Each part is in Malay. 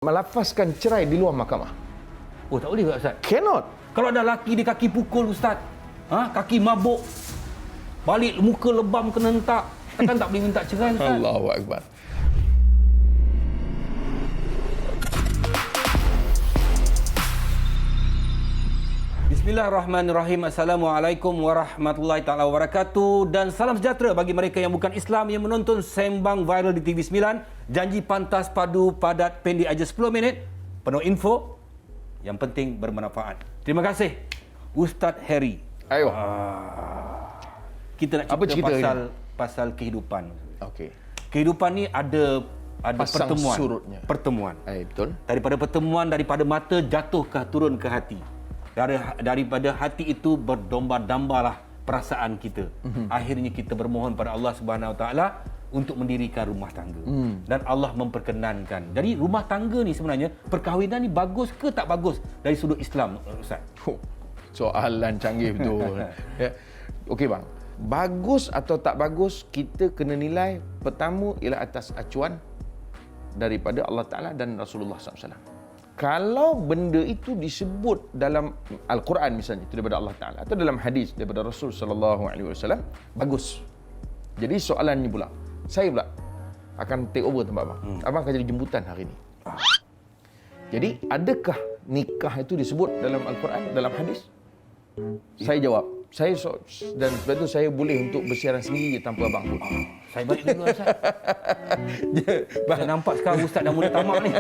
melafazkan cerai di luar mahkamah. Oh, tak boleh ke Ustaz? Cannot. Kalau ada laki di kaki pukul Ustaz, kaki mabuk, balik muka lebam kena hentak, takkan tak boleh minta cerai Ustaz? Allahu Akbar. Bismillahirrahmanirrahim. Assalamualaikum warahmatullahi taala wabarakatuh, dan salam sejahtera bagi mereka yang bukan Islam yang menonton sembang viral di TV9. Janji pantas, padu, padat, pendek aja 10 minit, penuh info, yang penting bermanfaat. Terima kasih Ustaz Harry. Ayo. Kita nak cerita pasal kehidupan. Okey. Kehidupan ni ada Pasang pertemuan. surutnya. Pertemuan. Betul. Daripada pertemuan, daripada mata jatuhkah turun ke hati. Daripada hati itu berdomba-dambalah perasaan kita. Akhirnya kita bermohon pada Allah Subhanahu Wa Taala untuk mendirikan rumah tangga. Dan Allah memperkenankan. Jadi rumah tangga ni sebenarnya, perkahwinan ni bagus ke tak bagus dari sudut Islam, Ustaz? Soalan canggih betul. Ya. Okey bang. Bagus atau tak bagus, kita kena nilai pertama ialah atas acuan daripada Allah Ta'ala dan Rasulullah SAW. Kalau benda itu disebut dalam Al-Quran misalnya, itu daripada Allah Ta'ala, atau dalam hadis daripada Rasul SAW, bagus. Jadi soalannya pula, saya pula akan take over tempat abang. Abang akan jadi jemputan hari ini. Jadi, adakah nikah itu disebut dalam Al-Quran, dalam hadis? Saya jawab. Dan sebab itu saya boleh untuk bersiaran sendiri tanpa abang pun. Saya balik dulu Ustaz. Saya nampak sekarang Ustaz dah mula tamak ni.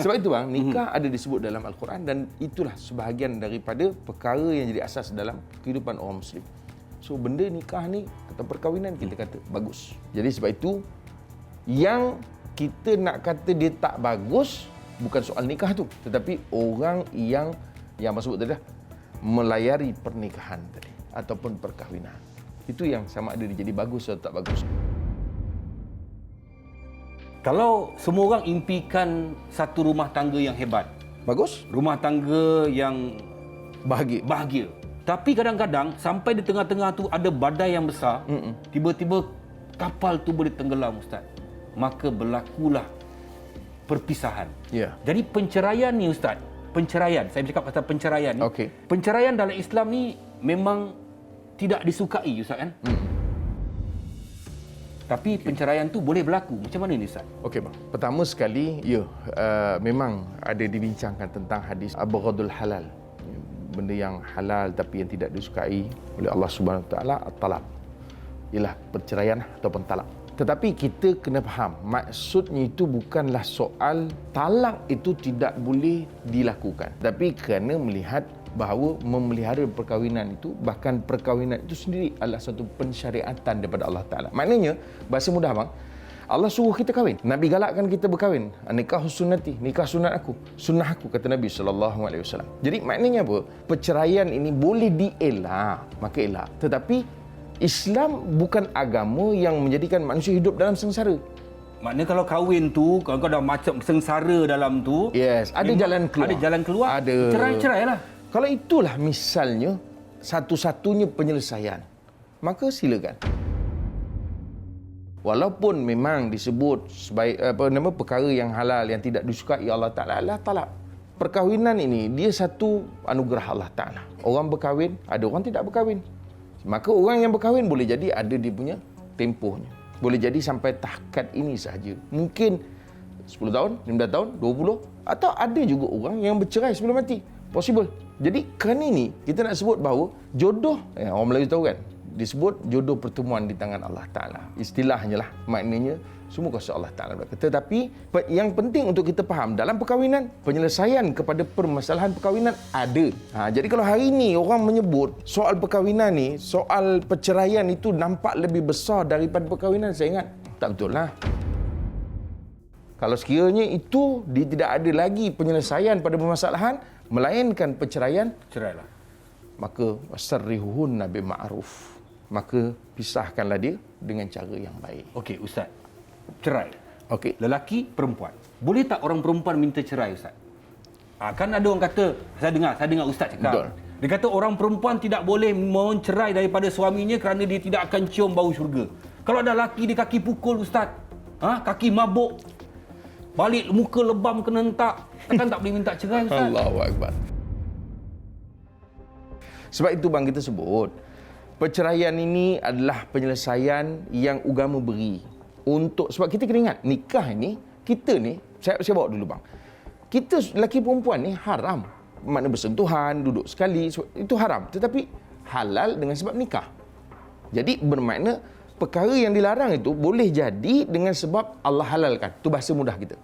Sebab itu bang, nikah ada disebut dalam Al-Quran, dan itulah sebahagian daripada perkara yang jadi asas dalam kehidupan orang Muslim. So benda nikah ni atau perkahwinan kita kata bagus. Jadi sebab itu yang kita nak kata dia tak bagus bukan soal nikah tu, tetapi orang yang abang sebut tadi dah, melayari pernikahan tadi ataupun perkahwinan. Itu yang sama ada dia jadi bagus atau tak bagus. Kalau semua orang impikan satu rumah tangga yang hebat, Bagus? rumah tangga yang bahagia. Tapi kadang-kadang sampai di tengah-tengah tu ada badai yang besar, tiba-tiba kapal tu boleh tenggelam Ustaz. Maka berlakulah perpisahan. Ya. Jadi penceraian ni Ustaz, saya bercakap pasal penceraian ni. Okey. Penceraian dalam Islam ni memang tidak disukai Ustaz kan? Tapi penceraian tu boleh berlaku. Macam mana ni Ustaz? Okey bang. Pertama sekali, memang ada dibincangkan tentang hadis abghadul halal. Benda yang halal tapi yang tidak disukai oleh Allah Subhanahu Wa Taala, at-talaq. Ialah perceraian ataupun talak. Tetapi kita kena faham, maksudnya itu bukanlah soal talak itu tidak boleh dilakukan. Tapi kerana melihat bahawa memelihara perkahwinan itu, bahkan perkahwinan itu sendiri adalah satu pensyariatan daripada Allah Ta'ala. Maknanya, bahasa mudah bang, Allah suruh kita kahwin. Nabi galakkan kita berkahwin. Nikah sunnati, nikah sunat aku. Sunnah aku, kata Nabi SAW. Jadi maknanya apa? Perceraian ini boleh dielak, maka elak. Tetapi Islam bukan agama yang menjadikan manusia hidup dalam sengsara. Maknanya kalau kahwin tu, kalau kau dah macam sengsara dalam tu, yes, ada jalan keluar. Ada jalan keluar. Ada. Cerai-cerailah. Kalau itulah misalnya satu-satunya penyelesaian, maka silakan. Walaupun memang disebut sebaik perkara yang halal yang tidak disukai Allah Taala adalah talak. Perkahwinan ini dia satu anugerah Allah Taala. Orang berkahwin, ada orang tidak berkahwin. Maka orang yang berkahwin boleh jadi ada dia punya tempohnya. Boleh jadi sampai tahakat ini sahaja. Mungkin 10 tahun, 15 tahun, 20, atau ada juga orang yang bercerai sebelum mati. Possible. Jadi kerana ini kita nak sebut bahawa jodoh, orang Melayu tahu kan, disebut jodoh pertemuan di tangan Allah Ta'ala. Istilahnya lah, maknanya semua kuasa Allah Ta'ala. Tetapi yang penting untuk kita faham, dalam perkahwinan, penyelesaian kepada permasalahan perkahwinan ada. Jadi kalau hari ini orang menyebut soal perkahwinan ni, soal perceraian itu nampak lebih besar daripada perkahwinan, saya ingat, tak betul lah. Kalau sekiranya itu tidak ada lagi penyelesaian pada permasalahan, melainkan perceraian, cerailah. Maka wasarrihuhunna bima'ruf. Maka pisahkanlah dia dengan cara yang baik. Okey Ustaz, cerai. Okey. Lelaki, perempuan. Boleh tak orang perempuan minta cerai Ustaz? Kan ada orang kata, saya dengar Ustaz cakap. Betul. Dia kata orang perempuan tidak boleh mohon cerai daripada suaminya kerana dia tidak akan cium bau syurga. Kalau ada lelaki di kaki pukul Ustaz, kaki mabuk, balik muka lebam kena hentak. Takkan tak boleh minta cerai, Ustaz? Allahu Akbar. Sebab itu bang, kita sebut perceraian ini adalah penyelesaian yang agama beri untuk, sebab kita kena ingat nikah ini, kita ni, saya bawa dulu bang, kita lelaki perempuan ni haram, makna bersentuhan, duduk sekali, itu haram, tetapi halal dengan sebab nikah. Jadi bermakna perkara yang dilarang itu boleh jadi dengan sebab Allah halalkan. Itu bahasa mudah kita.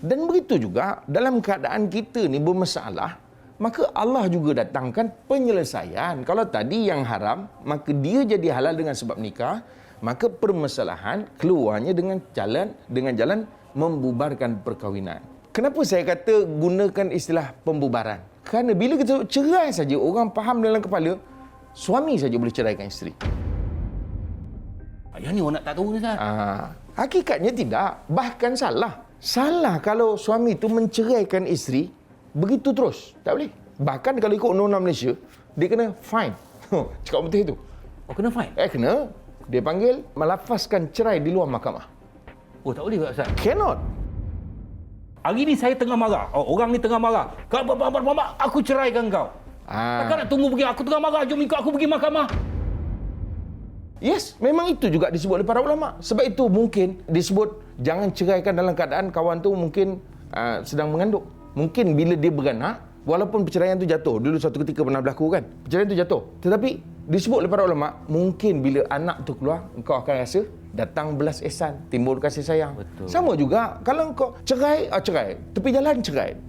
Dan begitu juga dalam keadaan kita ni bermasalah, maka Allah juga datangkan penyelesaian. Kalau tadi yang haram, maka dia jadi halal dengan sebab nikah, maka permasalahan keluarnya dengan jalan membubarkan perkahwinan. Kenapa saya kata gunakan istilah pembubaran? Kerana bila kita cerai saja, orang faham dalam kepala suami saja boleh ceraikan isteri. Yang ni orang nak tak tahu ni, Ustaz. Hakikatnya tidak, bahkan salah. Salah kalau suami itu menceraikan isteri begitu terus. Tak boleh. Bahkan kalau ikut undang-undang Malaysia, dia kena fine. Cakap betul itu. Oh, kena fine? Kena. Dia panggil melafazkan cerai di luar mahkamah. Oh, tak boleh, Ustaz? Cannot. Hari ni saya tengah marah. Oh, orang ni tengah marah. Kau apa, aku ceraikan kau. Takkan nak tunggu pergi, aku tengah marah, jom ikut aku pergi mahkamah. Yes, memang itu juga disebut oleh para ulama. Sebab itu mungkin disebut jangan ceraikan dalam keadaan kawan tu mungkin sedang mengandung. Mungkin bila dia beranak, walaupun perceraian tu jatuh, dulu satu ketika pernah berlaku kan, perceraian tu jatuh. Tetapi disebut oleh para ulama, mungkin bila anak tu keluar, engkau akan rasa datang belas ihsan, timbul kasih sayang. Betul. Sama juga kalau engkau cerai, tepi jalan cerai.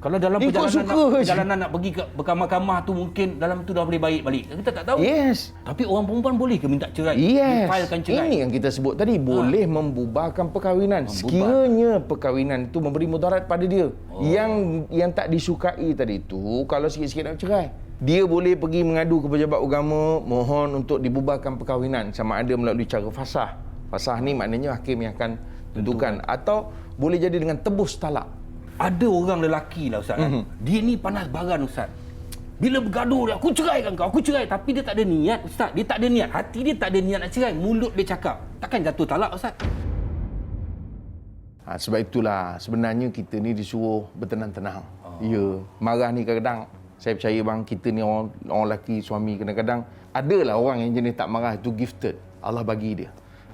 Kalau dalam Ikut perjalanan nak pergi ke mahkamah tu mungkin dalam tu dah boleh baik balik. Kita tak tahu. Yes. Tapi orang perempuan boleh ke minta cerai? Yes. Difailkan cerai. Ini yang kita sebut tadi, boleh membubarkan perkahwinan. Sekiranya perkahwinan itu memberi mudarat pada dia. Yang tak disukai tadi itu, kalau sikit-sikit nak cerai, dia boleh pergi mengadu ke pejabat agama, mohon untuk dibubarkan perkahwinan, sama ada melalui cara fasah. Fasah ni maknanya hakim yang akan tentukan. Atau boleh jadi dengan tebus talak. Ada orang lelaki lah, Ustaz. Dia ni panas baran, Ustaz. Bila bergaduh dia, aku ceraikan kau, aku cerai. Tapi dia tak ada niat, Ustaz. Dia tak ada niat. Hati dia tak ada niat nak cerai. Mulut dia cakap. Takkan jatuh talak, Ustaz? Sebab itulah sebenarnya kita ni disuruh bertenang-tenang. Ya, marah ni kadang-kadang saya percaya bang, kita ni orang lelaki suami kadang-kadang adalah orang yang jenis tak marah itu gifted. Allah bagi dia.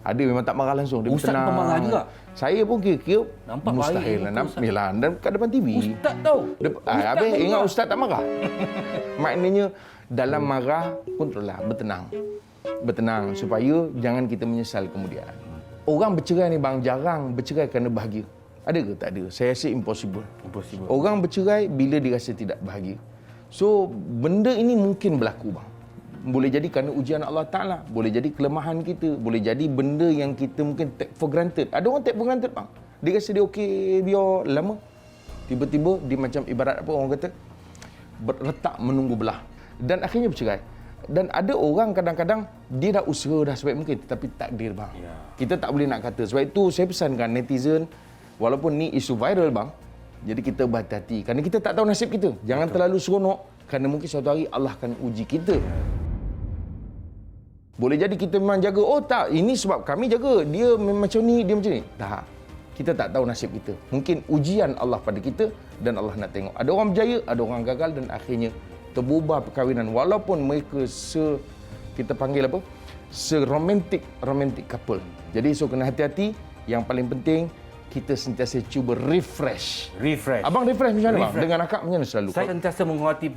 Ada memang tak marah langsung, dia Ustaz bertenang. pemarah juga. Saya pun kira-kira nampak mustahil lah. Yalah, dan kat depan TV. Ustaz tahu. Habis ingat ustaz tak marah. Maknanya dalam marah kontrol lah, bertenang supaya jangan kita menyesal kemudian. Orang bercerai ni bang jarang bercerai kerana bahagia. Ada ke? Tak ada. Saya rasa impossible. Orang bercerai bila dirasa tidak bahagia. So benda ini mungkin berlaku bang. Boleh jadi kerana ujian Allah Ta'ala, boleh jadi kelemahan kita, boleh jadi benda yang kita mungkin take for granted. Ada orang take for granted bang. Dia rasa dia okey, biar lama. Tiba-tiba dia macam ibarat apa orang kata, retak menunggu belah. Dan akhirnya bercerai. Dan ada orang kadang-kadang dia dah usaha dah sebaik mungkin, tetapi takdir bang. Kita tak boleh nak kata. Sebab itu saya pesankan netizen, walaupun ni isu viral bang, jadi kita berhati-hati. Kerana kita tak tahu nasib kita. Jangan terlalu seronok, kerana mungkin suatu hari Allah akan uji kita. Boleh jadi kita memang jaga, oh tak, ini sebab kami jaga, dia macam ni, dia macam ni. Tak, kita tak tahu nasib kita. Mungkin ujian Allah pada kita dan Allah nak tengok. Ada orang berjaya, ada orang gagal dan akhirnya terbubar perkahwinan. Walaupun mereka kita panggil apa, romantic couple. Jadi so kena hati-hati. Yang paling penting, kita sentiasa cuba refresh. Abang refresh macam mana bang? Dengan akak macam mana selalu? Saya sentiasa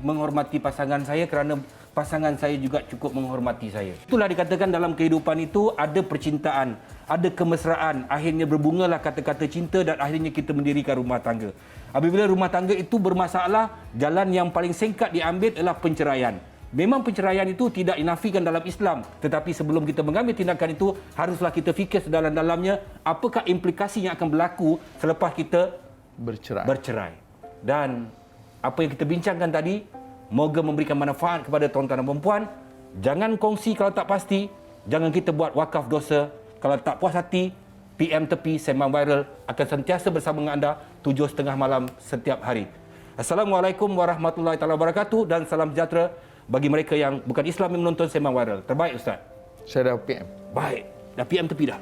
menghormati pasangan saya kerana pasangan saya juga cukup menghormati saya. Itulah dikatakan dalam kehidupan itu ada percintaan, ada kemesraan. Akhirnya berbungalah kata-kata cinta dan akhirnya kita mendirikan rumah tangga. Apabila rumah tangga itu bermasalah, jalan yang paling singkat diambil adalah penceraian. Memang penceraian itu tidak dinafikan dalam Islam. Tetapi sebelum kita mengambil tindakan itu, haruslah kita fikir sedalam-dalamnya apakah implikasi yang akan berlaku selepas kita bercerai. Dan apa yang kita bincangkan tadi, moga memberikan manfaat kepada tuan-tuan dan puan-puan. Jangan kongsi kalau tak pasti. Jangan kita buat wakaf dosa. Kalau tak puas hati, PM Tepi Sembang Viral akan sentiasa bersama dengan anda 7.30 malam setiap hari. Assalamualaikum warahmatullahi wabarakatuh dan salam sejahtera bagi mereka yang bukan Islam yang menonton Sembang Viral. Terbaik Ustaz. Saya dah PM. Baik. Dah PM Tepi dah.